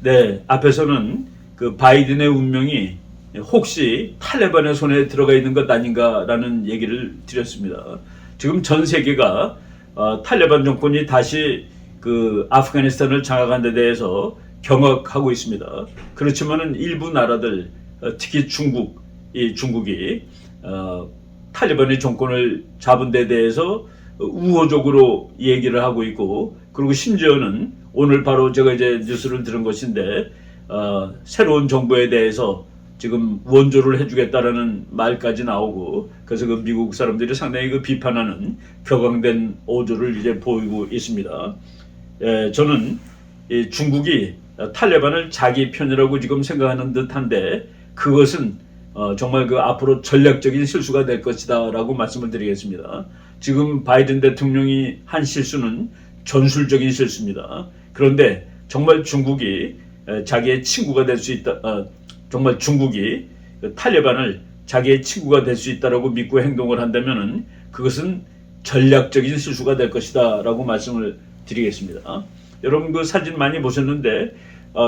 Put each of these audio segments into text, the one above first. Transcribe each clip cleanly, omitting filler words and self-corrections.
네, 앞에서는 그 바이든의 운명이 혹시 탈레반의 손에 들어가 있는 것 아닌가라는 얘기를 드렸습니다. 지금 전 세계가 탈레반 정권이 다시 그 아프가니스탄을 장악한 데 대해서 경악하고 있습니다. 그렇지만은 일부 나라들, 특히 중국이 탈레반이 정권을 잡은 데 대해서 우호적으로 얘기를 하고 있고, 그리고 심지어는 오늘 바로 제가 이제 뉴스를 들은 것인데 새로운 정부에 대해서 지금 원조를 해주겠다라는 말까지 나오고, 그래서 그 미국 사람들이 상당히 그 비판하는 격앙된 어조를 이제 보이고 있습니다. 저는 이 중국이 탈레반을 자기 편이라고 지금 생각하는 듯한데, 그것은 정말 그 앞으로 전략적인 실수가 될 것이다라고 말씀을 드리겠습니다. 지금 바이든 대통령이 한 실수는 전술적인 실수입니다. 그런데 정말 중국이 자기의 친구가 될 수 있다, 정말 중국이 탈레반을 자기의 친구가 될 수 있다라고 믿고 행동을 한다면은 그것은 전략적인 실수가 될 것이다라고 말씀을 드리겠습니다. 여러분 그 사진 많이 보셨는데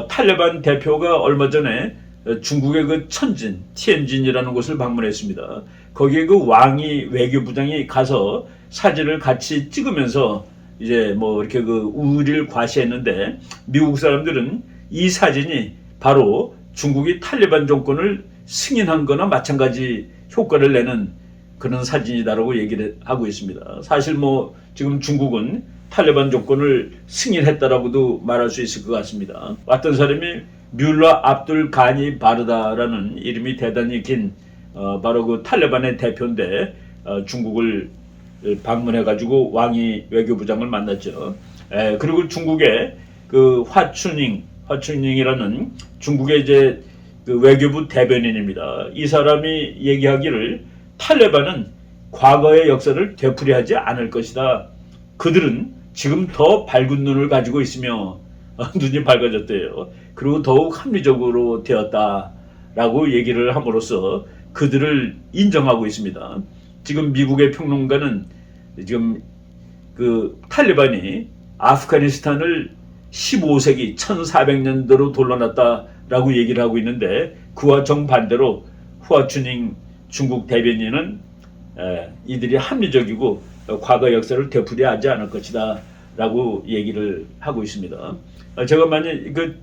탈레반 대표가 얼마 전에 중국의 그 천진, 티엔진이라는 곳을 방문했습니다. 거기에 그 왕이 외교부장이 가서 사진을 같이 찍으면서 이제 뭐 이렇게 그 우리를 과시했는데, 미국 사람들은 이 사진이 바로 중국이 탈레반 정권을 승인한 거나 마찬가지 효과를 내는 그런 사진이다라고 얘기를 하고 있습니다. 사실 뭐 지금 중국은 탈레반 정권을 승인했다라고도 말할 수 있을 것 같습니다. 어떤 사람이 뮬러 압둘 가니 바르다라는 이름이 대단히 긴 바로 그 탈레반의 대표인데 중국을 방문해가지고 왕이 외교부장을 만났죠. 그리고 중국의 그 화춘닝이라는 중국의 이제 그 외교부 대변인입니다. 이 사람이 얘기하기를 탈레반은 과거의 역사를 되풀이하지 않을 것이다. 그들은 지금 더 밝은 눈을 가지고 있으며 눈이 밝아졌대요. 그리고 더욱 합리적으로 되었다라고 얘기를 함으로써 그들을 인정하고 있습니다. 지금 미국의 평론가는 지금 그 탈레반이 아프가니스탄을 15세기 1400년도로 돌려놨다라고 얘기를 하고 있는데, 그와 정반대로 후아춘닝 중국 대변인은 이들이 합리적이고 과거 역사를 되풀이하지 않을 것이다 라고 얘기를 하고 있습니다. 제가 만약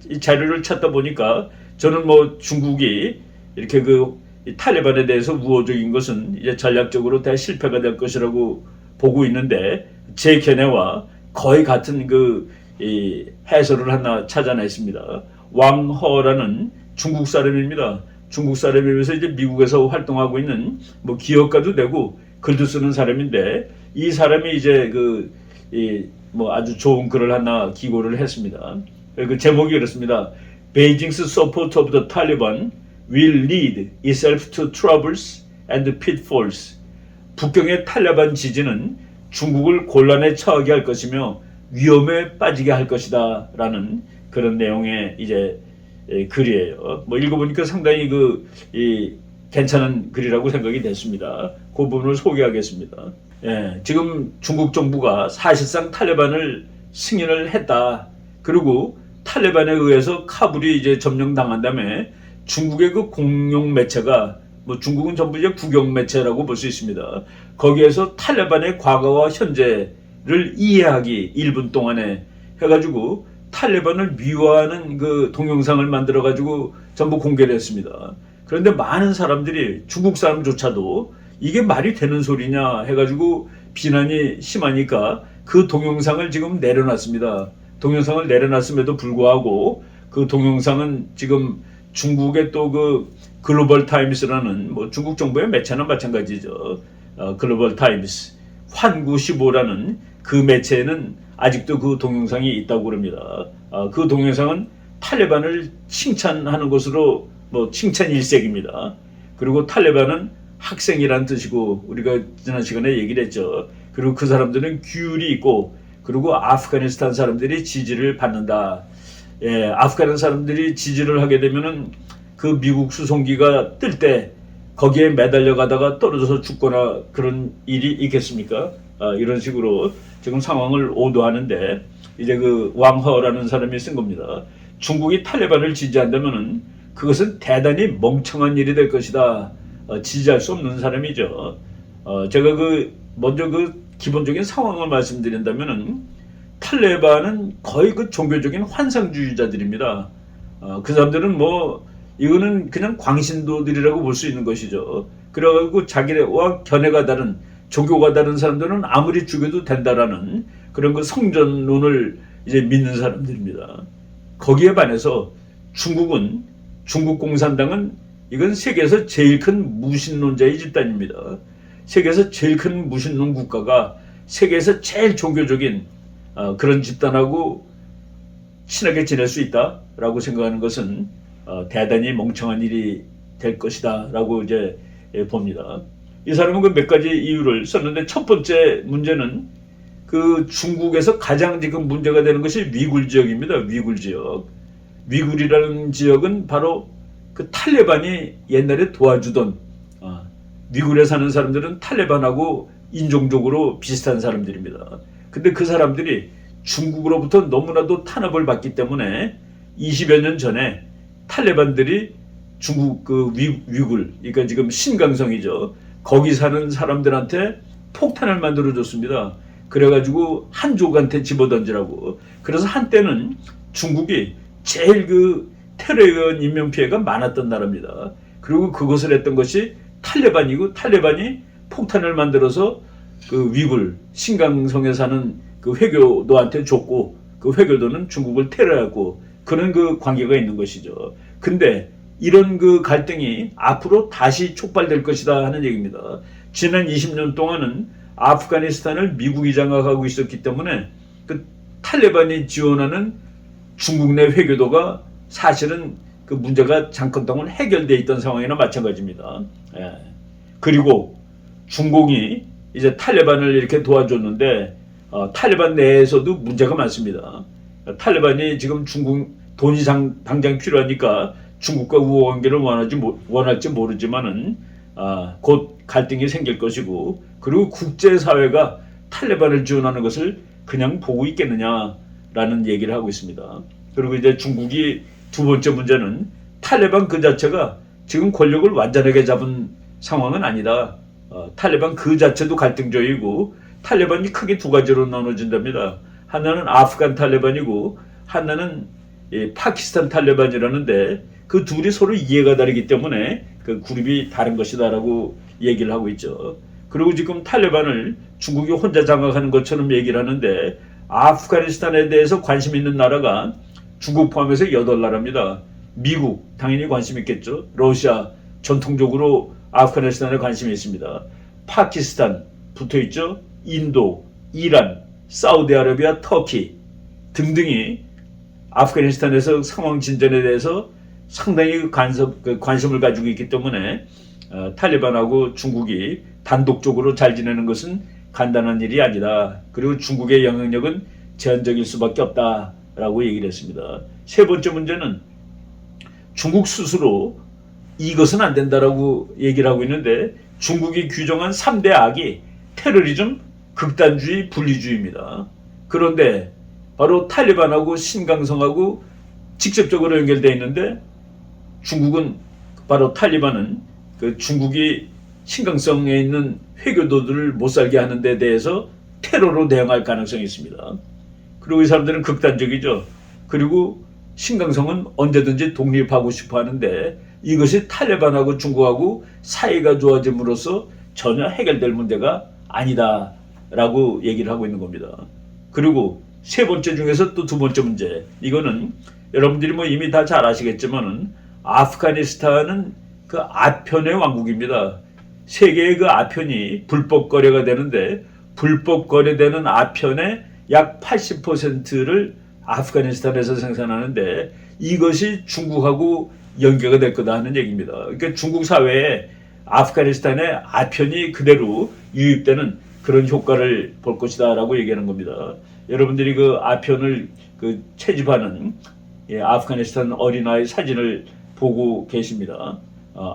이 자료를 찾다 보니까 저는 뭐 중국이 이렇게 그 탈레반에 대해서 우호적인 것은 이제 전략적으로 다 실패가 될 것이라고 보고 있는데, 제 견해와 거의 같은 이 해설을 하나 찾아냈습니다. 왕허라는 중국 사람입니다. 중국 사람이면서 이제 미국에서 활동하고 있는 뭐 기업가도 되고 글도 쓰는 사람인데, 이 사람이 이제 뭐 아주 좋은 글을 하나 기고를 했습니다. 그 제목이 이렇습니다. Beijing's support of the Taliban will lead itself to troubles and pitfalls. 북경의 탈레반 지지는 중국을 곤란에 처하게 할 것이며 위험에 빠지게 할 것이다 라는 그런 내용의 이제 글이에요. 뭐 읽어보니까 상당히 괜찮은 글이라고 생각이 됐습니다. 그 부분을 소개하겠습니다. 지금 중국 정부가 사실상 탈레반을 승인을 했다. 그리고 탈레반에 의해서 카불이 이제 점령당한 다음에 중국의 그 공용 매체가, 뭐 중국은 전부 이제 국영 매체라고 볼 수 있습니다. 거기에서 탈레반의 과거와 현재를 이해하기 1분 동안에 해가지고 탈레반을 미워하는 그 동영상을 만들어가지고 전부 공개를 했습니다. 그런데 많은 사람들이, 중국 사람조차도 이게 말이 되는 소리냐 해가지고 비난이 심하니까 그 동영상을 지금 내려놨습니다. 동영상을 내려놨음에도 불구하고 그 동영상은 지금 중국의 또 글로벌 타임스라는 뭐 중국 정부의 매체나 마찬가지죠. 글로벌 타임스, 환구15라는 그 매체에는 아직도 그 동영상이 있다고 그럽니다. 그 동영상은 탈레반을 칭찬하는 것으로 뭐 칭찬 일색입니다. 그리고 탈레반은 학생이란 뜻이고, 우리가 지난 시간에 얘기를 했죠. 그리고 그 사람들은 규율이 있고, 그리고 아프가니스탄 사람들이 지지를 받는다. 아프가니스탄 사람들이 지지를 하게 되면은 그 미국 수송기가 뜰 때 거기에 매달려 가다가 떨어져서 죽거나 그런 일이 있겠습니까? 이런 식으로 지금 상황을 오도하는데, 이제 그 왕허라는 사람이 쓴 겁니다. 중국이 탈레반을 지지한다면은 그것은 대단히 멍청한 일이 될 것이다. 지지할 수 없는 사람이죠. 제가 먼저 기본적인 상황을 말씀드린다면은 탈레반은 거의 종교적인 환상주의자들입니다. 그 사람들은 이거는 그냥 광신도들이라고 볼 수 있는 것이죠. 그래가지고 자기와 견해가 다른, 종교가 다른 사람들은 아무리 죽여도 된다라는 그런 성전론을 이제 믿는 사람들입니다. 거기에 반해서 중국 공산당은 이건 세계에서 제일 큰 무신론자의 집단입니다. 세계에서 제일 큰 무신론 국가가 세계에서 제일 종교적인 그런 집단하고 친하게 지낼 수 있다라고 생각하는 것은 대단히 멍청한 일이 될 것이다라고 이제 봅니다. 이 사람은 몇 가지 이유를 썼는데 첫 번째 문제는 중국에서 가장 지금 문제가 되는 것이 위굴 지역입니다. 위굴 지역. 위굴이라는 지역은 바로 탈레반이 옛날에 도와주던 위굴에 사는 사람들은 탈레반하고 인종적으로 비슷한 사람들입니다. 근데 그 사람들이 중국으로부터 너무나도 탄압을 받기 때문에 20여 년 전에 탈레반들이 중국 위굴, 그러니까 지금 신강성이죠. 거기 사는 사람들한테 폭탄을 만들어줬습니다. 그래가지고 한족한테 집어던지라고. 그래서 한때는 중국이 제일 테러에 의한 인명피해가 많았던 나라입니다. 그리고 그것을 했던 것이 탈레반이고, 탈레반이 폭탄을 만들어서 위굴, 신강성에 사는 회교도한테 줬고, 그 회교도는 중국을 테러했고, 그런 관계가 있는 것이죠. 근데 이런 갈등이 앞으로 다시 촉발될 것이다 하는 얘기입니다. 지난 20년 동안은 아프가니스탄을 미국이 장악하고 있었기 때문에 탈레반이 지원하는 중국 내 회교도가 사실은 문제가 잠깐동안 해결되어 있던 상황이나 마찬가지입니다. 예. 그리고 중국이 이제 탈레반을 이렇게 도와줬는데 탈레반 내에서도 문제가 많습니다. 탈레반이 지금 중국 돈이 당장 필요하니까 중국과 우호 관계를 원할지 모르지만은 곧 갈등이 생길 것이고, 그리고 국제사회가 탈레반을 지원하는 것을 그냥 보고 있겠느냐라는 얘기를 하고 있습니다. 그리고 이제 중국이 두 번째 문제는 탈레반 그 자체가 지금 권력을 완전하게 잡은 상황은 아니다. 탈레반 그 자체도 갈등적이고, 탈레반이 크게 두 가지로 나눠진답니다. 하나는 아프간 탈레반이고 하나는 파키스탄 탈레반이라는데 그 둘이 서로 이해가 다르기 때문에 그룹이 다른 것이다라고 얘기를 하고 있죠. 그리고 지금 탈레반을 중국이 혼자 장악하는 것처럼 얘기를 하는데 아프가니스탄에 대해서 관심 있는 나라가 중국 포함해서 8나라입니다. 미국 당연히 관심 있겠죠. 러시아 전통적으로 아프가니스탄에 관심이 있습니다. 파키스탄 붙어있죠. 인도, 이란, 사우디아라비아, 터키 등등이 아프가니스탄에서 상황 진전에 대해서 상당히 관심을 가지고 있기 때문에 탈레반하고 중국이 단독적으로 잘 지내는 것은 간단한 일이 아니다. 그리고 중국의 영향력은 제한적일 수밖에 없다라고 얘기를 했습니다. 세 번째 문제는 중국 스스로 이것은 안 된다라고 얘기를 하고 있는데 중국이 규정한 3대 악이 테러리즘, 극단주의, 분리주의입니다. 그런데 바로 탈레반하고 신강성하고 직접적으로 연결되어 있는데 중국은 바로 탈레반은 중국이 신강성에 있는 회교도들을 못 살게 하는 데 대해서 테러로 대응할 가능성이 있습니다. 그리고 이 사람들은 극단적이죠. 그리고 신강성은 언제든지 독립하고 싶어 하는데 이것이 탈레반하고 중국하고 사이가 좋아짐으로써 전혀 해결될 문제가 아니다라고 얘기를 하고 있는 겁니다. 그리고 세 번째 중에서 또 두 번째 문제, 이거는 여러분들이 이미 다 잘 아시겠지만은 아프가니스탄은 아편의 왕국입니다. 세계의 아편이 불법 거래가 되는데 불법 거래되는 아편의 약 80%를 아프가니스탄에서 생산하는데 이것이 중국하고 연계가 될 거다 하는 얘기입니다. 그러니까 중국 사회에 아프가니스탄의 아편이 그대로 유입되는 그런 효과를 볼 것이다 라고 얘기하는 겁니다. 여러분들이 아편을 채집하는 아프가니스탄 어린아이 사진을 보고 계십니다.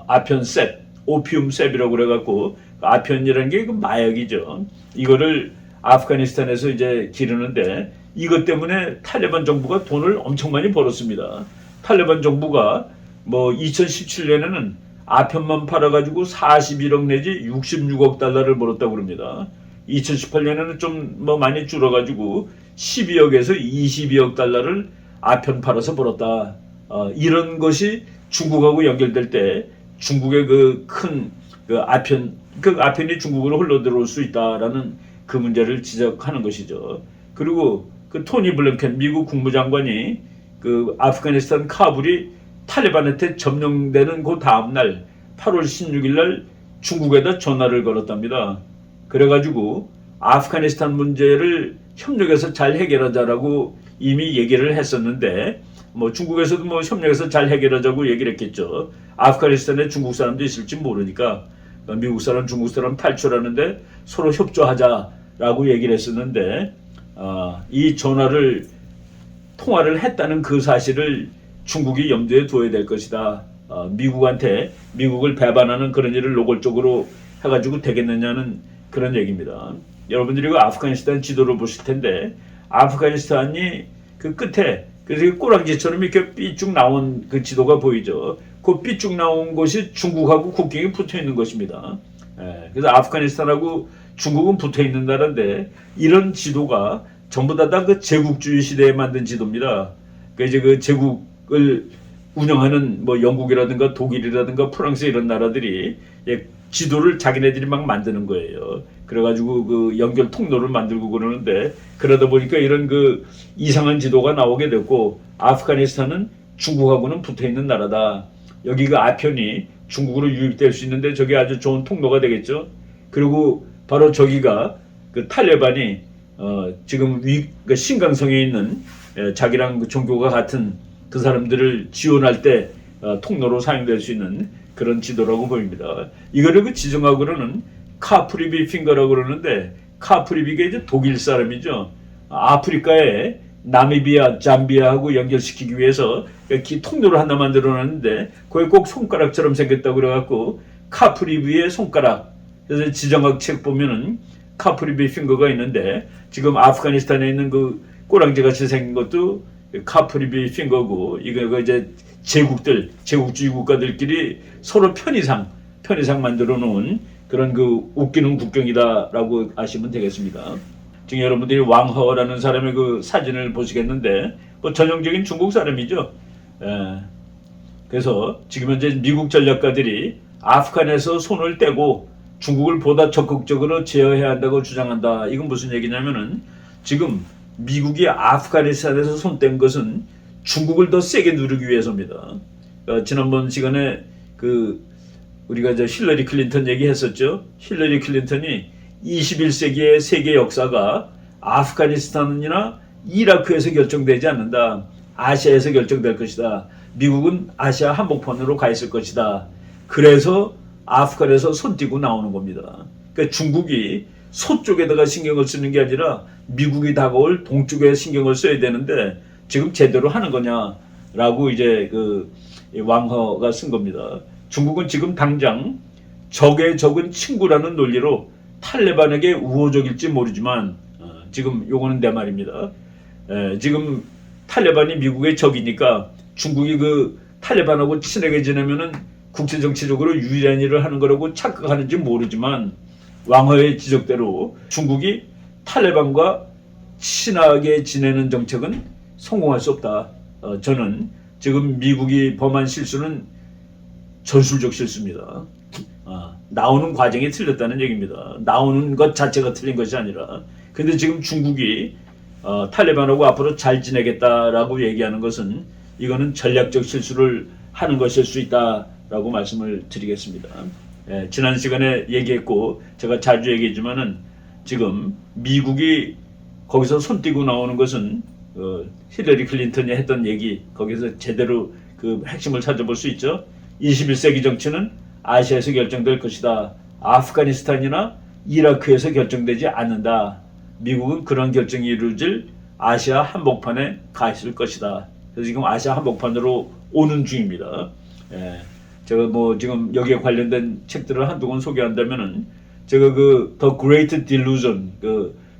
아편 셉, 오피움 셉이라고 그래갖고 아편이라는 게 마약이죠. 이거를 아프가니스탄에서 이제 기르는데 이것 때문에 탈레반 정부가 돈을 엄청 많이 벌었습니다. 탈레반 정부가 뭐 2017년에는 아편만 팔아가지고 41억 내지 66억 달러를 벌었다고 그럽니다. 2018년에는 좀 뭐 많이 줄어가지고 12억에서 22억 달러를 아편 팔아서 벌었다. 이런 것이 중국하고 연결될 때 중국의 그 큰 그 아편이 중국으로 흘러들어올 수 있다라는 그 문제를 지적하는 것이죠. 그리고 그 토니 블링컨 미국 국무장관이 그 아프가니스탄 카불이 탈레반한테 점령되는 그 다음 날 8월 16일 날 중국에다 전화를 걸었답니다. 그래가지고 아프가니스탄 문제를 협력해서 잘 해결하자라고 이미 얘기를 했었는데 뭐 중국에서도 뭐 협력해서 잘 해결하자고 얘기를 했겠죠. 아프가니스탄에 중국 사람도 있을지 모르니까 미국 사람, 중국 사람 탈출하는데 서로 협조하자라고 얘기를 했었는데 이 통화를 했다는 그 사실을 중국이 염두에 둬야 될 것이다. 미국을 배반하는 그런 일을 노골적으로 해가지고 되겠느냐는 그런 얘기입니다. 여러분들이 그 아프가니스탄 지도를 보실 텐데 아프가니스탄이 그 끝에 그래서 꼬랑지처럼 이렇게 삐쭉 나온 그 지도가 보이죠. 그 삐쭉 나온 곳이 중국하고 국경이 붙어 있는 것입니다. 그래서 아프가니스탄하고 중국은 붙어 있는 나라인데 이런 지도가 전부 다 그 제국주의 시대에 만든 지도입니다. 그러니까 이제 그 제국을 운영하는 뭐 영국이라든가 독일이라든가 프랑스 이런 나라들이 지도를 자기네들이 막 만드는 거예요. 그래가지고 그 연결 통로를 만들고 그러는데 그러다 보니까 이런 그 이상한 지도가 나오게 됐고 아프가니스탄은 중국하고는 붙어 있는 나라다. 여기 그 아편이 중국으로 유입될 수 있는데 저게 아주 좋은 통로가 되겠죠. 그리고 바로 저기가 그 탈레반이 지금 그 신강성에 있는 자기랑 그 종교가 같은 그 사람들을 지원할 때 통로로 사용될 수 있는 그런 지도라고 보입니다. 이거를 그 지정하고는 카프리비 핑거라고 그러는데 카프리비가 이제 독일 사람이죠. 아프리카에 나미비아, 잠비아하고 연결시키기 위해서 이렇게 통로를 하나 만들어놨는데 거기 꼭 손가락처럼 생겼다고 그래갖고 카프리비의 손가락. 그래서 지정학 책 보면은 카프리비 핑거가 있는데 지금 아프가니스탄에 있는 그 꼬랑지 같이 생긴 것도 카프리비 핑거고 이거 이제 제국주의 국가들끼리 서로 편의상 만들어 놓은 그런 그 웃기는 국경이다라고 아시면 되겠습니다. 지금 여러분들이 왕허라는 사람의 그 사진을 보시겠는데 뭐 전형적인 중국 사람이죠. 그래서 지금 현재 미국 전략가들이 아프간에서 손을 떼고 중국을 보다 적극적으로 제어해야 한다고 주장한다. 이건 무슨 얘기냐면은 지금 미국이 아프가니스탄에서 손 뗀 것은 중국을 더 세게 누르기 위해서입니다. 지난번 시간에 우리가 이제 힐러리 클린턴 얘기했었죠. 힐러리 클린턴이 21세기의 세계 역사가 아프가니스탄이나 이라크에서 결정되지 않는다. 아시아에서 결정될 것이다. 미국은 아시아 한복판으로 가 있을 것이다. 그래서 아프간에서 손 띄고 나오는 겁니다. 그러니까 중국이 서쪽에다가 신경을 쓰는 게 아니라 미국이 다가올 동쪽에 신경을 써야 되는데 지금 제대로 하는 거냐라고 이제 그 왕허가 쓴 겁니다. 중국은 지금 당장 적의 적은 친구라는 논리로 탈레반에게 우호적일지 모르지만 지금 요거는 내 말입니다. 지금 탈레반이 미국의 적이니까 중국이 그 탈레반하고 친하게 지내면은 국제정치적으로 유리한 일을 하는 거라고 착각하는지 모르지만 왕허의 지적대로 중국이 탈레반과 친하게 지내는 정책은 성공할 수 없다. 저는 지금 미국이 범한 실수는 전술적 실수입니다. 나오는 과정이 틀렸다는 얘기입니다. 나오는 것 자체가 틀린 것이 아니라. 근데 지금 중국이 탈레반하고 앞으로 잘 지내겠다라고 얘기하는 것은 이거는 전략적 실수를 하는 것일 수 있다라고 말씀을 드리겠습니다. 지난 시간에 얘기했고 제가 자주 얘기했지만은 지금 미국이 거기서 손 띄고 나오는 것은 힐러리 클린턴이 했던 얘기 거기서 제대로 그 핵심을 찾아볼 수 있죠. 21세기 정치는 아시아에서 결정될 것이다. 아프가니스탄이나 이라크에서 결정되지 않는다. 미국은 그런 결정이 이루어질 아시아 한복판에 가 있을 것이다. 그래서 지금 아시아 한복판으로 오는 중입니다. 제가 뭐 지금 여기에 관련된 책들을 한두 권 소개한다면은 제가 그 The Great Delusion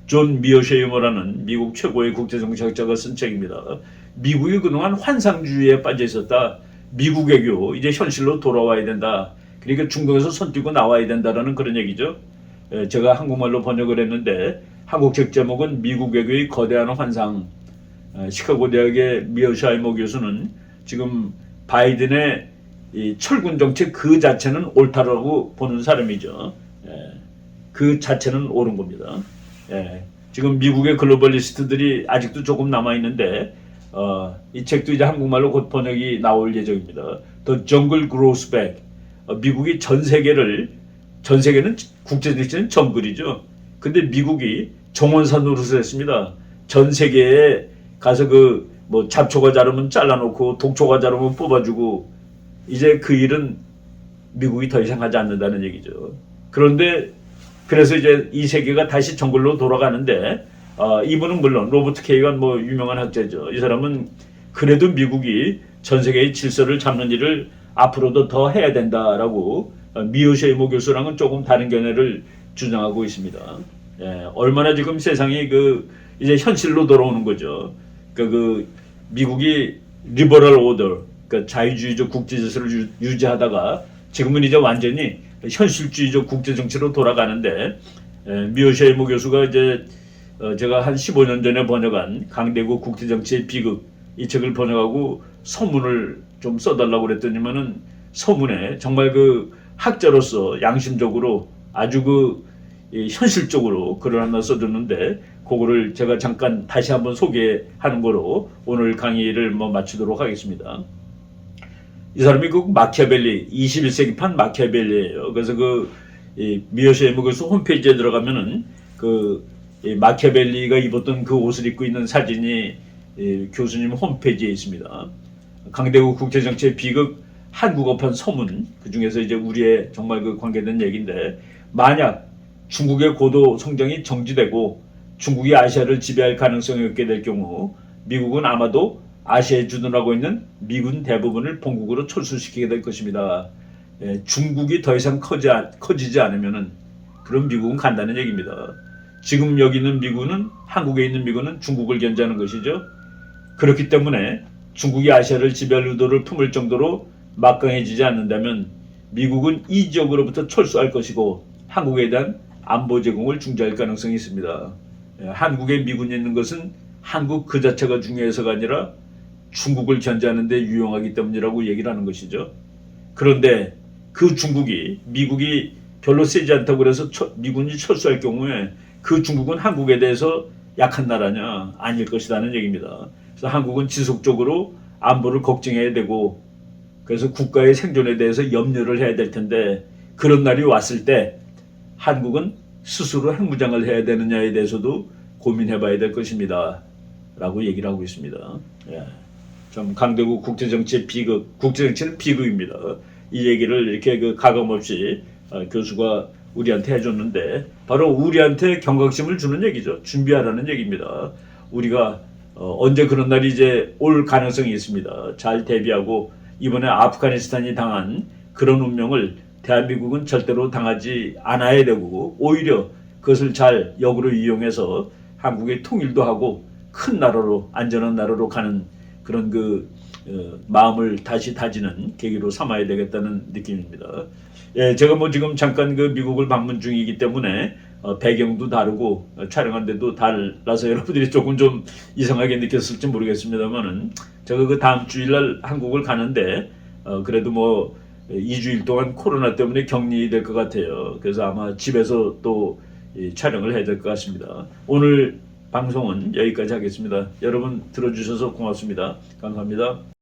존 미어쉐이머라는 미국 최고의 국제정치학자가 쓴 책입니다. 미국이 그동안 환상주의에 빠져 있었다. 미국 외교 이제 현실로 돌아와야 된다. 그러니까 중동에서 손 띄고 나와야 된다라는 그런 얘기죠. 제가 한국말로 번역을 했는데 한국 책 제목은 미국 외교의 거대한 환상. 시카고 대학의 미어샤이머 교수는 지금 바이든의 이 철군 정책 그 자체는 옳다라고 보는 사람이죠. 그 자체는 옳은 겁니다. 지금 미국의 글로벌리스트들이 아직도 조금 남아있는데 이 책도 이제 한국말로 곧 번역이 나올 예정입니다. The Jungle Grows Back. 미국이 전 세계는 국제정치는 정글이죠. 근데 미국이 정원사 노릇을 했습니다. 전 세계에 가서 뭐 잡초가 자르면 잘라놓고 독초가 자르면 뽑아주고 이제 그 일은 미국이 더 이상 하지 않는다는 얘기죠. 그런데 그래서 이제 이 세계가 다시 정글로 돌아가는데 이분은 물론 로버트 케이건 뭐 유명한 학자죠. 이 사람은 그래도 미국이 전 세계의 질서를 잡는 일을 앞으로도 더 해야 된다라고 미어쉐이머 교수랑은 조금 다른 견해를 주장하고 있습니다. 얼마나 지금 세상이 이제 현실로 돌아오는 거죠. 미국이 리버럴 오더, 자유주의적 국제 질서를 유지하다가 지금은 이제 완전히 현실주의적 국제 정치로 돌아가는데 미어쉐이머 교수가 이제 제가 한 15년 전에 번역한 강대국 국제 정치의 비극 이 책을 번역하고 서문을 좀 써달라고 그랬더니만은 서문에 정말 학자로서 양심적으로 아주 현실적으로 글을 하나 써줬는데 그거를 제가 잠깐 다시 한번 소개하는 거로 오늘 강의를 마치도록 하겠습니다. 이 사람이 마키아벨리 21세기판 마키아벨리예요. 그래서 미어쉐이머 교수 홈페이지에 들어가면은 마키아벨리가 입었던 그 옷을 입고 있는 사진이 교수님 홈페이지에 있습니다. 강대국 국제정치의 비극 한국어판 서문 그 중에서 이제 우리의 정말 관계된 얘기인데 만약 중국의 고도 성장이 정지되고 중국이 아시아를 지배할 가능성이 없게 될 경우 미국은 아마도 아시아에 주둔하고 있는 미군 대부분을 본국으로 철수시키게 될 것입니다. 중국이 더 이상 커지지 않으면은 그럼 미국은 간다는 얘기입니다. 지금 여기 있는 미군은 한국에 있는 미군은 중국을 견제하는 것이죠. 그렇기 때문에 중국이 아시아를 지배할 의도를 품을 정도로 막강해지지 않는다면 미국은 이 지역으로부터 철수할 것이고 한국에 대한 안보 제공을 중지할 가능성이 있습니다. 한국에 미군이 있는 것은 한국 그 자체가 중요해서가 아니라 중국을 견제하는 데 유용하기 때문이라고 얘기를 하는 것이죠. 그런데 그 중국이 미국이 별로 세지 않다고 그래서 미군이 철수할 경우에 그 중국은 한국에 대해서 약한 나라냐? 아닐 것이라는 얘기입니다. 그래서 한국은 지속적으로 안보를 걱정해야 되고 그래서 국가의 생존에 대해서 염려를 해야 될 텐데 그런 날이 왔을 때 한국은 스스로 핵무장을 해야 되느냐에 대해서도 고민해봐야 될 것입니다. 라고 얘기를 하고 있습니다. 좀 강대국 국제정치의 비극, 국제정치는 비극입니다. 이 얘기를 이렇게 가감없이 교수가 우리한테 해줬는데 바로 우리한테 경각심을 주는 얘기죠. 준비하라는 얘기입니다. 우리가 언제 그런 날이 이제 올 가능성이 있습니다. 잘 대비하고 이번에 아프가니스탄이 당한 그런 운명을 대한민국은 절대로 당하지 않아야 되고 오히려 그것을 잘 역으로 이용해서 한국의 통일도 하고 큰 나라로 안전한 나라로 가는 그런 마음을 다시 다지는 계기로 삼아야 되겠다는 느낌입니다. 제가 지금 잠깐 미국을 방문 중이기 때문에 배경도 다르고 촬영한 데도 달라서 여러분들이 조금 좀 이상하게 느꼈을지 모르겠습니다만은 제가 다음 주일날 한국을 가는데 그래도 2주일 동안 코로나 때문에 격리될 것 같아요. 그래서 아마 집에서 또 촬영을 해야 될 것 같습니다. 오늘 방송은 여기까지 하겠습니다. 여러분 들어주셔서 고맙습니다. 감사합니다.